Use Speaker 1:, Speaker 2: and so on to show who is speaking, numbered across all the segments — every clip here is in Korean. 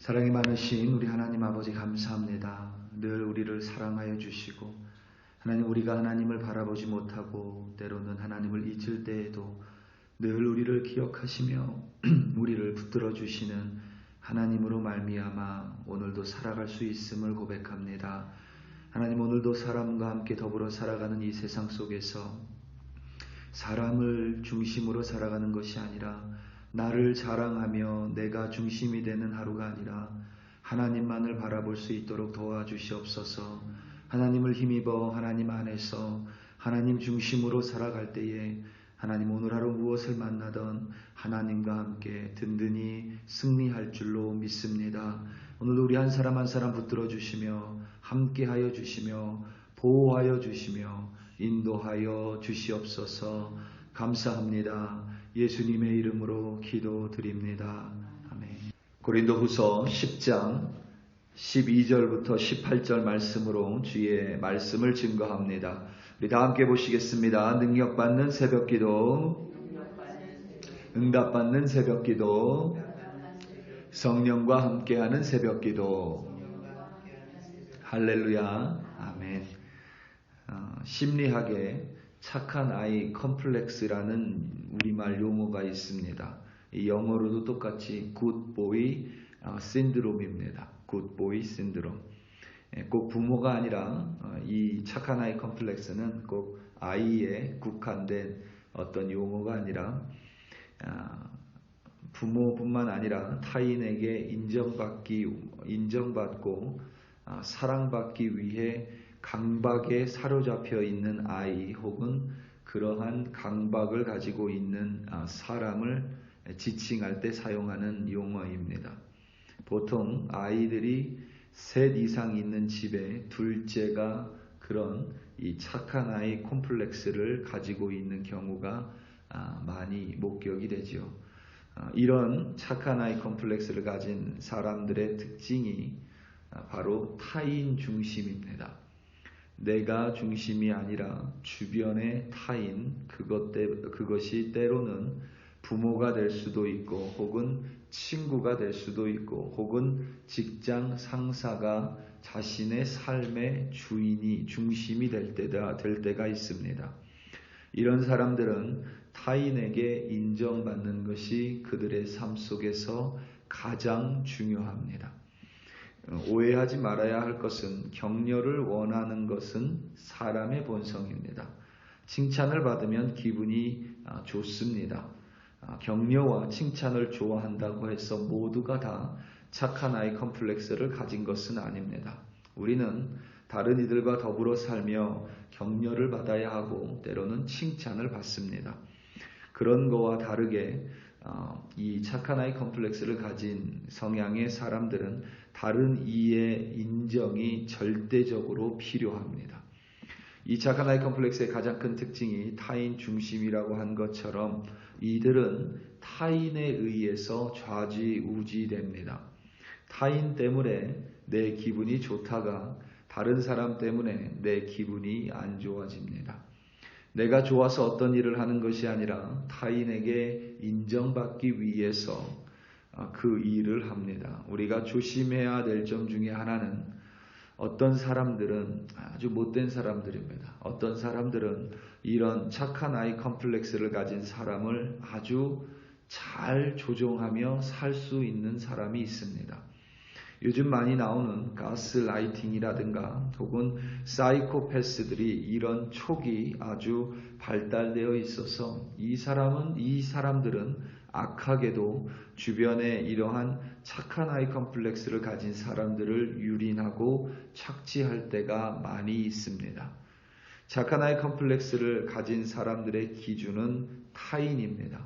Speaker 1: 사랑이 많으신 우리 하나님 아버지 감사합니다. 늘 우리를 사랑하여 주시고 하나님, 우리가 하나님을 바라보지 못하고 때로는 하나님을 잊을 때에도 늘 우리를 기억하시며 우리를 붙들어 주시는 하나님으로 말미암아 오늘도 살아갈 수 있음을 고백합니다. 하나님, 오늘도 사람과 함께 더불어 살아가는 이 세상 속에서 사람을 중심으로 살아가는 것이 아니라 나를 자랑하며 내가 중심이 되는 하루가 아니라 하나님만을 바라볼 수 있도록 도와주시옵소서. 하나님을 힘입어 하나님 안에서 하나님 중심으로 살아갈 때에 하나님, 오늘 하루 무엇을 만나던 하나님과 함께 든든히 승리할 줄로 믿습니다. 오늘도 우리 한 사람 한 사람 붙들어 주시며 함께하여 주시며 보호하여 주시며 인도하여 주시옵소서. 감사합니다. 예수님의 이름으로 기도드립니다. 아멘. 고린도후서 10장 12절부터 18절 말씀으로 주의 말씀을 증거합니다. 우리 다 함께 보시겠습니다. 능력받는 새벽기도, 응답받는 새벽기도, 성령과 함께하는 새벽기도. 할렐루야. 아멘. 심리학에 착한 아이 컴플렉스라는 우리말 용어가 있습니다. 이 영어로도 똑같이 굿보이 신드롬입니다. 굿보이 신드롬. 꼭 부모가 아니라 이 착한 아이 컴플렉스는 꼭 아이에 국한된 어떤 용어가 아니라 부모뿐만 아니라 타인에게 인정받고 사랑받기 위해 강박에 사로잡혀 있는 아이 혹은 그러한 강박을 가지고 있는 사람을 지칭할 때 사용하는 용어입니다. 보통 아이들이 셋 이상 있는 집에 둘째가 그런 이 착한 아이 콤플렉스를 가지고 있는 경우가 많이 목격이 되죠. 이런 착한 아이 콤플렉스를 가진 사람들의 특징이 바로 타인 중심입니다. 내가 중심이 아니라 주변의 타인, 그것이 때로는 부모가 될 수도 있고 혹은 친구가 될 수도 있고 혹은 직장 상사가 자신의 삶의 중심이 될 때가 있습니다. 이런 사람들은 타인에게 인정받는 것이 그들의 삶 속에서 가장 중요합니다. 오해하지 말아야 할 것은 격려를 원하는 것은 사람의 본성입니다. 칭찬을 받으면 기분이 좋습니다. 격려와 칭찬을 좋아한다고 해서 모두가 다 착한 아이 컴플렉스를 가진 것은 아닙니다. 우리는 다른 이들과 더불어 살며 격려를 받아야 하고 때로는 칭찬을 받습니다. 그런 거와 다르게 이 착한 아이 컴플렉스를 가진 성향의 사람들은 다른 이의 인정이 절대적으로 필요합니다. 이 착한 아이 컴플렉스의 가장 큰 특징이 타인 중심이라고 한 것처럼 이들은 타인에 의해서 좌지우지됩니다. 타인 때문에 내 기분이 좋다가 다른 사람 때문에 내 기분이 안 좋아집니다. 내가 좋아서 어떤 일을 하는 것이 아니라 타인에게 인정받기 위해서 그 일을 합니다. 우리가 조심해야 될 점 중에 하나는 어떤 사람들은 아주 못된 사람들입니다. 어떤 사람들은 이런 착한 아이 컴플렉스를 가진 사람을 아주 잘 조종하며 살 수 있는 사람이 있습니다. 요즘 많이 나오는 가스라이팅이라든가 혹은 사이코패스들이 이런 촉이 아주 발달되어 있어서 이 사람들은 악하게도 주변에 이러한 착한 아이 컴플렉스를 가진 사람들을 유린하고 착취할 때가 많이 있습니다. 착한 아이 컴플렉스를 가진 사람들의 기준은 타인입니다.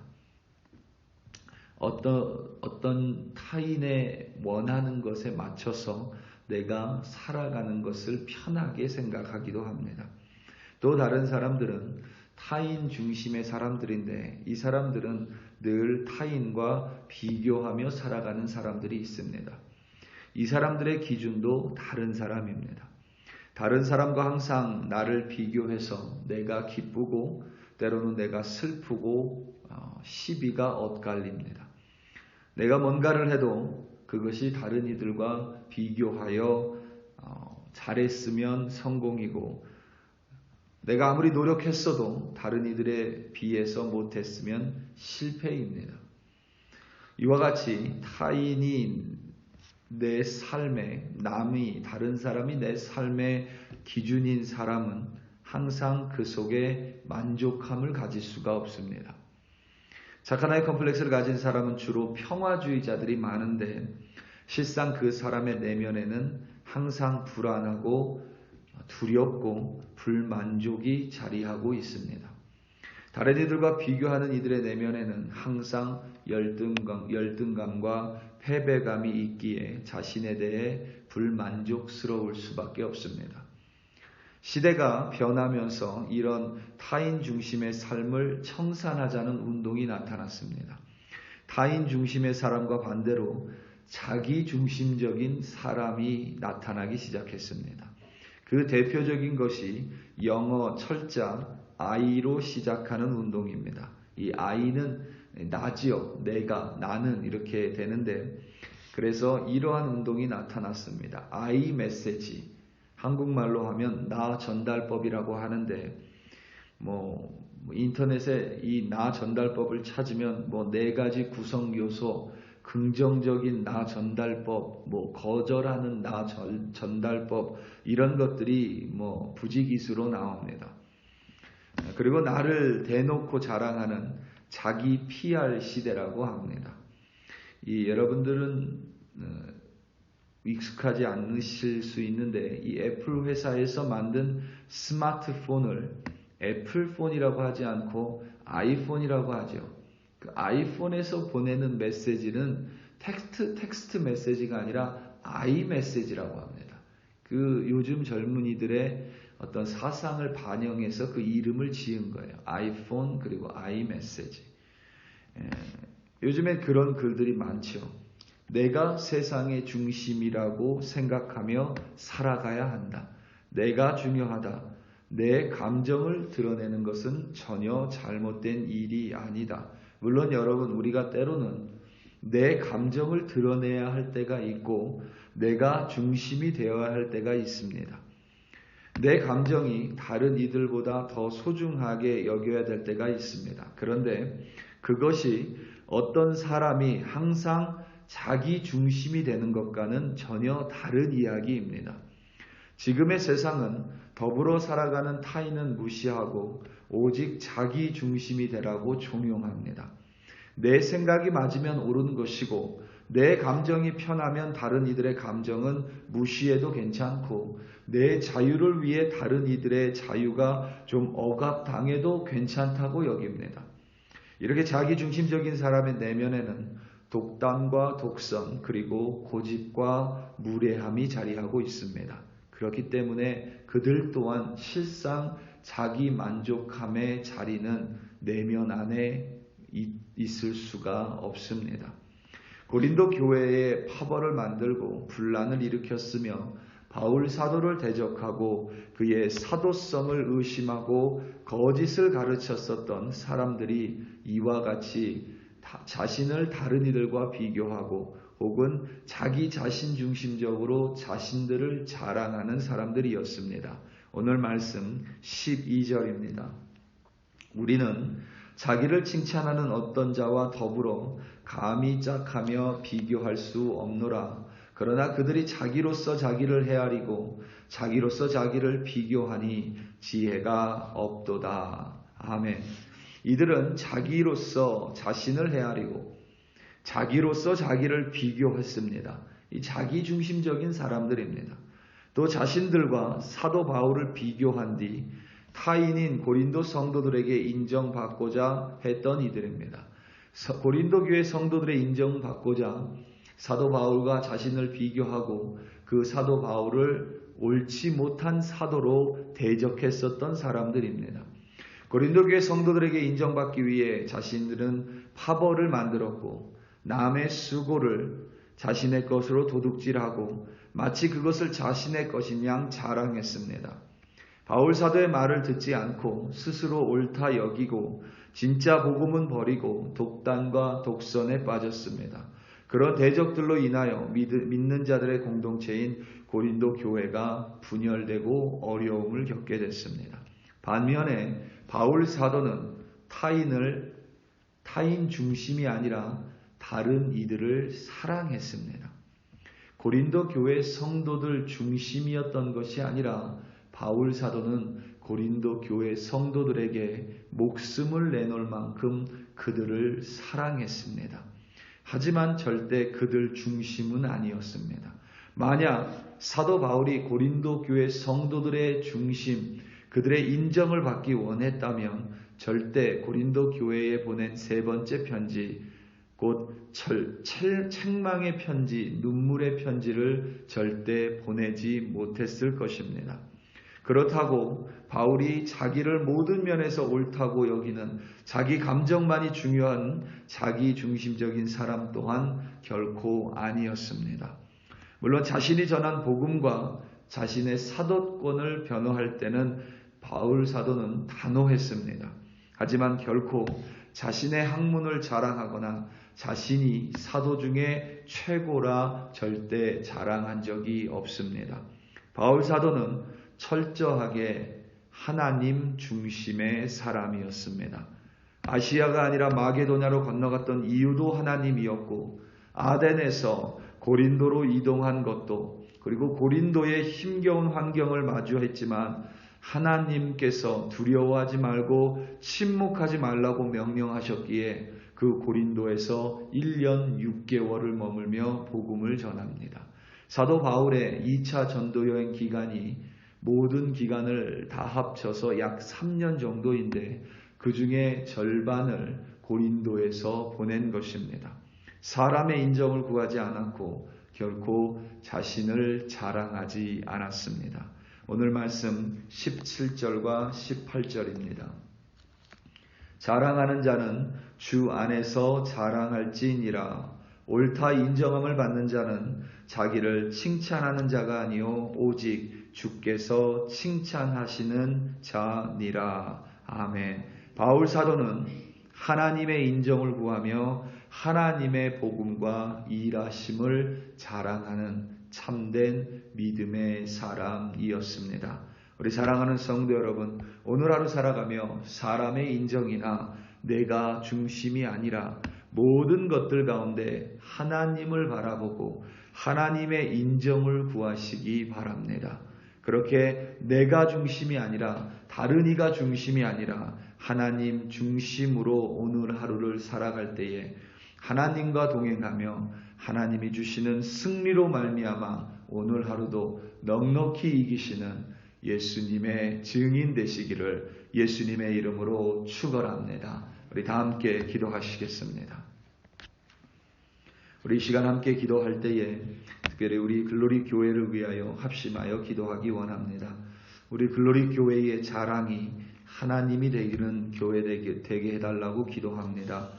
Speaker 1: 어떤 타인의 원하는 것에 맞춰서 내가 살아가는 것을 편하게 생각하기도 합니다. 또 다른 사람들은 타인 중심의 사람들인데 이 사람들은 늘 타인과 비교하며 살아가는 사람들이 있습니다. 이 사람들의 기준도 다른 사람입니다. 다른 사람과 항상 나를 비교해서 내가 기쁘고 때로는 내가 슬프고 시비가 엇갈립니다. 내가 뭔가를 해도 그것이 다른 이들과 비교하여 잘했으면 성공이고 내가 아무리 노력했어도 다른 이들에 비해서 못했으면 실패입니다. 이와 같이 타인이 내 삶의 다른 사람이 내 삶의 기준인 사람은 항상 그 속에 만족함을 가질 수가 없습니다. 착한 아이 컴플렉스를 가진 사람은 주로 평화주의자들이 많은데 실상 그 사람의 내면에는 항상 불안하고 두렵고 불만족이 자리하고 있습니다. 다른 이들과 비교하는 이들의 내면에는 항상 열등감과 패배감이 있기에 자신에 대해 불만족스러울 수밖에 없습니다. 시대가 변하면서 이런 타인 중심의 삶을 청산하자는 운동이 나타났습니다. 타인 중심의 사람과 반대로 자기 중심적인 사람이 나타나기 시작했습니다. 그 대표적인 것이 영어 철자 I로 시작하는 운동입니다. 이 I는 나지요, 내가, 나는 이렇게 되는데 그래서 이러한 운동이 나타났습니다. I 메시지, 한국말로 하면 나 전달법이라고 하는데 인터넷에 이 나 전달법을 찾으면 4가지 구성 요소, 긍정적인 나 전달법, 거절하는 나 전달법 이런 것들이 부지기수로 나옵니다. 그리고 나를 대놓고 자랑하는 자기 PR 시대라고 합니다. 여러분들은 익숙하지 않으실 수 있는데 이 애플 회사에서 만든 스마트폰을 애플폰이라고 하지 않고 아이폰이라고 하죠. 그 아이폰에서 보내는 메시지는 텍스트 메시지가 아니라 아이 메시지라고 합니다. 그 요즘 젊은이들의 어떤 사상을 반영해서 그 이름을 지은 거예요. 아이폰 그리고 아이 메시지. 요즘엔 그런 글들이 많죠. 내가 세상의 중심이라고 생각하며 살아가야 한다. 내가 중요하다. 내 감정을 드러내는 것은 전혀 잘못된 일이 아니다. 물론 여러분, 우리가 때로는 내 감정을 드러내야 할 때가 있고 내가 중심이 되어야 할 때가 있습니다. 내 감정이 다른 이들보다 더 소중하게 여겨야 될 때가 있습니다. 그런데 그것이 어떤 사람이 항상 자기 중심이 되는 것과는 전혀 다른 이야기입니다. 지금의 세상은 더불어 살아가는 타인은 무시하고 오직 자기 중심이 되라고 종용합니다. 내 생각이 맞으면 옳은 것이고 내 감정이 편하면 다른 이들의 감정은 무시해도 괜찮고 내 자유를 위해 다른 이들의 자유가 좀 억압당해도 괜찮다고 여깁니다. 이렇게 자기중심적인 사람의 내면에는 독단과 독선 그리고 고집과 무례함이 자리하고 있습니다. 그렇기 때문에 그들 또한 실상 자기 만족함의 자리는 내면 안에 있을 수가 없습니다. 고린도 교회에 파벌을 만들고 분란을 일으켰으며 바울 사도를 대적하고 그의 사도성을 의심하고 거짓을 가르쳤었던 사람들이 이와 같이 자신을 다른 이들과 비교하고 혹은 자기 자신 중심적으로 자신들을 자랑하는 사람들이었습니다. 오늘 말씀 12절입니다. 우리는 자기를 칭찬하는 어떤 자와 더불어 감히 짝하며 비교할 수 없노라. 그러나 그들이 자기로서 자기를 헤아리고 자기로서 자기를 비교하니 지혜가 없도다. 아멘. 이들은 자기로서 자신을 헤아리고 자기로서 자기를 비교했습니다. 이 자기중심적인 사람들입니다. 또 자신들과 사도 바울을 비교한 뒤 타인인 고린도 성도들에게 인정받고자 했던 이들입니다. 고린도 교회 성도들의 인정받고자 사도 바울과 자신을 비교하고 그 사도 바울을 옳지 못한 사도로 대적했었던 사람들입니다. 고린도 교회 성도들에게 인정받기 위해 자신들은 파벌을 만들었고 남의 수고를 자신의 것으로 도둑질하고 마치 그것을 자신의 것인 양 자랑했습니다. 바울 사도의 말을 듣지 않고 스스로 옳다 여기고 진짜 복음은 버리고 독단과 독선에 빠졌습니다. 그런 대적들로 인하여 믿는 자들의 공동체인 고린도 교회가 분열되고 어려움을 겪게 됐습니다. 반면에 바울 사도는 타인 중심이 아니라 다른 이들을 사랑했습니다. 고린도 교회 성도들 중심이었던 것이 아니라 바울 사도는 고린도 교회 성도들에게 목숨을 내놓을 만큼 그들을 사랑했습니다. 하지만 절대 그들 중심은 아니었습니다. 만약 사도 바울이 고린도 교회 성도들의 중심, 그들의 인정을 받기 원했다면 절대 고린도 교회에 보낸 세 번째 편지, 곧 책망의 편지, 눈물의 편지를 절대 보내지 못했을 것입니다. 그렇다고 바울이 자기를 모든 면에서 옳다고 여기는 자기 감정만이 중요한 자기 중심적인 사람 또한 결코 아니었습니다. 물론 자신이 전한 복음과 자신의 사도권을 변호할 때는 바울 사도는 단호했습니다. 하지만 결코 자신의 학문을 자랑하거나 자신이 사도 중에 최고라 절대 자랑한 적이 없습니다. 바울 사도는 철저하게 하나님 중심의 사람이었습니다. 아시아가 아니라 마게도냐로 건너갔던 이유도 하나님이었고, 아덴에서 고린도로 이동한 것도, 그리고 고린도의 힘겨운 환경을 마주했지만 하나님께서 두려워하지 말고 침묵하지 말라고 명령하셨기에 그 고린도에서 1년 6개월을 머물며 복음을 전합니다. 사도 바울의 2차 전도여행 기간이 모든 기간을 다 합쳐서 약 3년 정도인데 그 중에 절반을 고린도에서 보낸 것입니다. 사람의 인정을 구하지 않았고 결코 자신을 자랑하지 않았습니다. 오늘 말씀 17절과 18절입니다. 자랑하는 자는 주 안에서 자랑할지니라. 옳다 인정함을 받는 자는 자기를 칭찬하는 자가 아니요 오직 주께서 칭찬하시는 자니라. 아멘. 바울 사도는 하나님의 인정을 구하며 하나님의 복음과 일하심을 자랑하는 참된 믿음의 사람이었습니다. 우리 사랑하는 성도 여러분, 오늘 하루 살아가며 사람의 인정이나 내가 중심이 아니라 모든 것들 가운데 하나님을 바라보고 하나님의 인정을 구하시기 바랍니다. 그렇게 내가 중심이 아니라 다른 이가 중심이 아니라 하나님 중심으로 오늘 하루를 살아갈 때에 하나님과 동행하며 하나님이 주시는 승리로 말미암아 오늘 하루도 넉넉히 이기시는 예수님의 증인 되시기를 예수님의 이름으로 축원합니다. 우리 다 함께 기도하시겠습니다. 우리 이 시간 함께 기도할 때에 특별히 우리 글로리 교회를 위하여 합심하여 기도하기 원합니다. 우리 글로리 교회의 자랑이 하나님이 되기는 교회 되게 해달라고 기도합니다.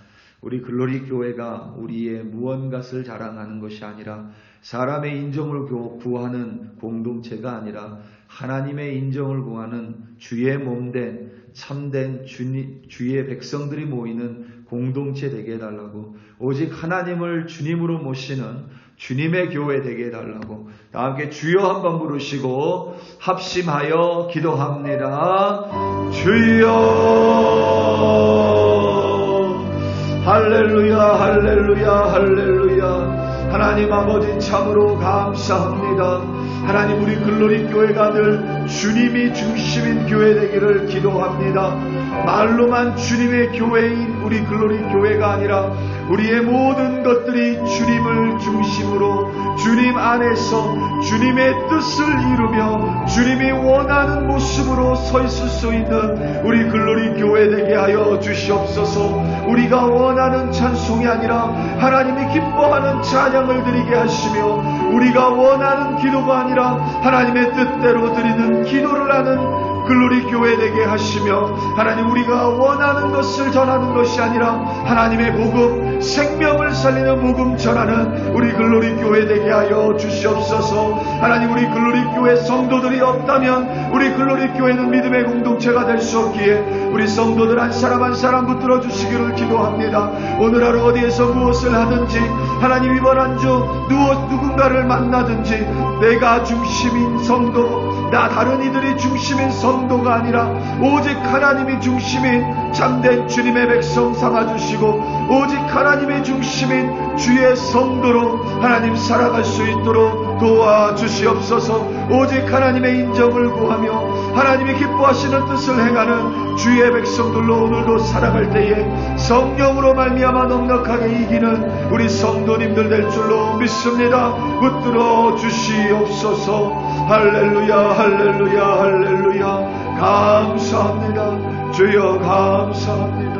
Speaker 1: 우리 글로리 교회가 우리의 무언가를 자랑하는 것이 아니라 사람의 인정을 구하는 공동체가 아니라 하나님의 인정을 구하는 주의 몸된 참된 주의 백성들이 모이는 공동체 되게 해달라고, 오직 하나님을 주님으로 모시는 주님의 교회 되게 해달라고 다 함께 주여 한번 부르시고 합심하여 기도합니다. 주여 할렐루야 할렐루야 할렐루야. 하나님 아버지 참으로 감사합니다. 하나님 우리 글로리 교회가 늘 주님이 중심인 교회 되기를 기도합니다. 말로만 주님의 교회인 우리 글로리 교회가 아니라 우리의 모든 것들이 주님을 중심으로 주님 안에서 주님의 뜻을 이루며 주님이 원하는 모습으로 서 있을 수 있는 우리 글로리 교회 되게 하여 주시옵소서. 우리가 원하는 찬송이 아니라 하나님이 기뻐하는 찬양을 드리게 하시며 우리가 원하는 기도가 아니라 하나님의 뜻대로 드리는 기도를 하는 글로리 교회 되게 하시며 하나님 우리가 원하는 것을 전하는 것이 아니라 하나님의 복음 생명을 살리는 복음 전하는 우리 글로리 교회 되게 하여 주시옵소서. 하나님 우리 글로리 교회 성도들이 없다면 우리 글로리 교회는 믿음의 공동체가 될 수 없기에 우리 성도들 한 사람 한 사람 붙들어 주시기를 기도합니다. 오늘 하루 어디에서 무엇을 하든지 하나님 이번 한 주 누군가를 만나든지 내가 중심인 성도, 나 다른 이들이 중심인 성도가 아니라 오직 하나님이 중심인 참된 주님의 백성 삼아주시고 오직 하나님의 중심인 주의 성도로 하나님 살아갈 수 있도록 도와주시옵소서. 오직 하나님의 인정을 구하며 하나님이 기뻐하시는 뜻을 행하는 주의 백성들로 오늘도 살아갈 때에 성령으로 말미암아 넉넉하게 이기는 우리 성도님들 될 줄로 믿습니다. 붙들어 주시옵소서. 할렐루야 할렐루야 할렐루야. 감사합니다. 주여 감사합니다.